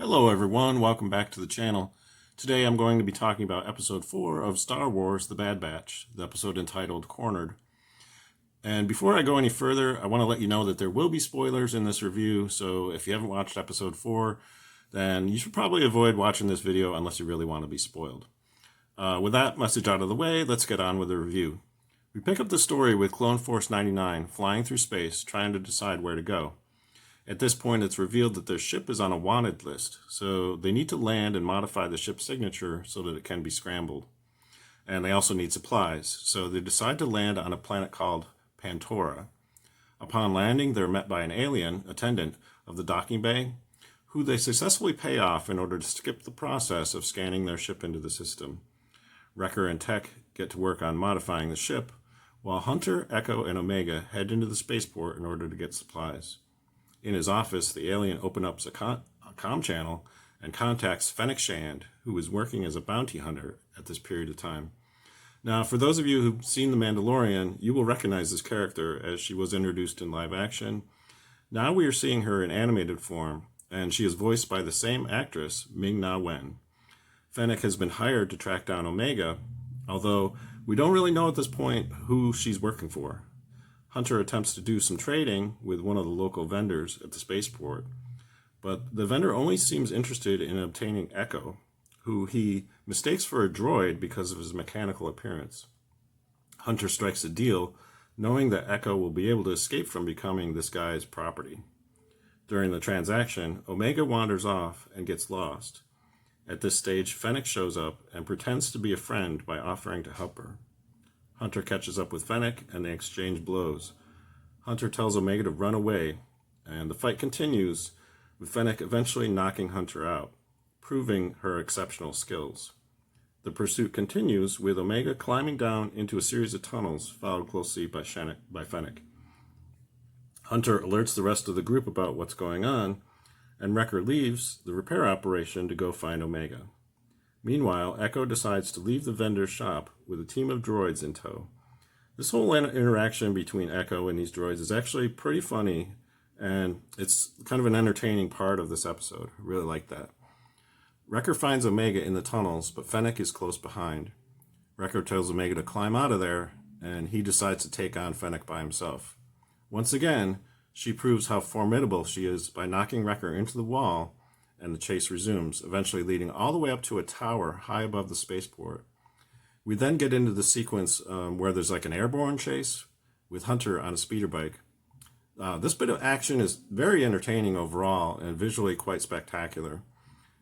Hello everyone, welcome back to the channel. Today I'm going to be talking about episode 4 of Star Wars The Bad Batch, the episode entitled Cornered. And before I go any further, I want to let you know that there will be spoilers in this review, so if you haven't watched episode 4, then you should probably avoid watching this video unless you really want to be spoiled. With that message out of the way, let's get on with the review. We pick up the story with Clone Force 99 flying through space, trying to decide where to go. At this point, it's revealed that their ship is on a wanted list, so they need to land and modify the ship's signature so that it can be scrambled. And they also need supplies, so they decide to land on a planet called Pantora. Upon landing, they're met by an alien attendant of the docking bay, who they successfully pay off in order to skip the process of scanning their ship into the system. Wrecker and Tech get to work on modifying the ship, while Hunter, Echo, and Omega head into the spaceport in order to get supplies. In his office, the alien opens up a comm channel and contacts Fennec Shand, who is working as a bounty hunter at this period of time. Now, for those of you who've seen The Mandalorian, you will recognize this character as she was introduced in live action. Now we are seeing her in animated form, and she is voiced by the same actress, Ming-Na Wen. Fennec has been hired to track down Omega, although we don't really know at this point who she's working for. Hunter attempts to do some trading with one of the local vendors at the spaceport, but the vendor only seems interested in obtaining Echo, who he mistakes for a droid because of his mechanical appearance. Hunter strikes a deal, knowing that Echo will be able to escape from becoming this guy's property. During the transaction, Omega wanders off and gets lost. At this stage, Fennec shows up and pretends to be a friend by offering to help her. Hunter catches up with Fennec, and they exchange blows. Hunter tells Omega to run away, and the fight continues, with Fennec eventually knocking Hunter out, proving her exceptional skills. The pursuit continues, with Omega climbing down into a series of tunnels, followed closely by Fennec. Hunter alerts the rest of the group about what's going on, and Wrecker leaves the repair operation to go find Omega. Meanwhile, Echo decides to leave the vendor's shop with a team of droids in tow. This whole interaction between Echo and these droids is actually pretty funny, and it's kind of an entertaining part of this episode. I really like that. Wrecker finds Omega in the tunnels, but Fennec is close behind. Wrecker tells Omega to climb out of there, and he decides to take on Fennec by himself. Once again, she proves how formidable she is by knocking Wrecker into the wall, and the chase resumes, eventually leading all the way up to a tower high above the spaceport. We then get into the sequence where there's like an airborne chase with Hunter on a speeder bike. This bit of action is very entertaining overall and visually quite spectacular.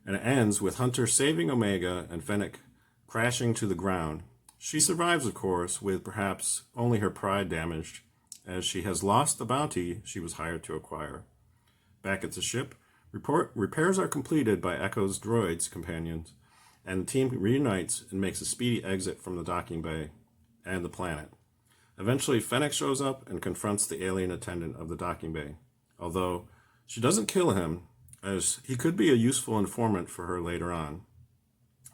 And it ends with Hunter saving Omega and Fennec crashing to the ground. She survives, of course, with perhaps only her pride damaged, as she has lost the bounty she was hired to acquire. Back at the ship, repairs are completed by Echo's droids companions, and the team reunites and makes a speedy exit from the docking bay and the planet. Eventually, Fennec shows up and confronts the alien attendant of the docking bay, although she doesn't kill him, as he could be a useful informant for her later on.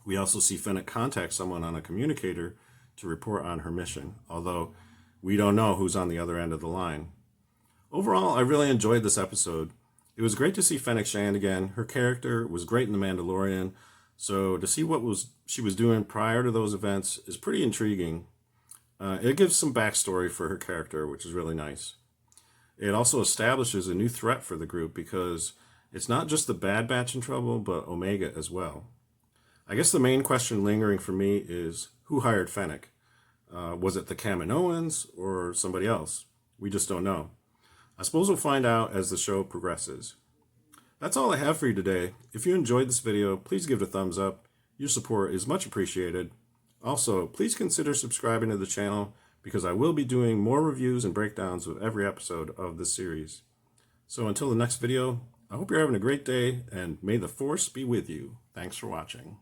We also see Fennec contact someone on a communicator to report on her mission, although we don't know who's on the other end of the line. Overall, I really enjoyed this episode. It was great to see Fennec Shand again. Her character was great in The Mandalorian, so to see what she was doing prior to those events is pretty intriguing. It gives some backstory for her character, which is really nice. It also establishes a new threat for the group because it's not just the Bad Batch in trouble, but Omega as well. I guess the main question lingering for me is, who hired Fennec? Was it the Kaminoans or somebody else? We just don't know. I suppose we'll find out as the show progresses. That's all I have for you today. If you enjoyed this video, please give it a thumbs up. Your support is much appreciated. Also, please consider subscribing to the channel because I will be doing more reviews and breakdowns of every episode of this series. So until the next video, I hope you're having a great day and may the Force be with you. Thanks for watching.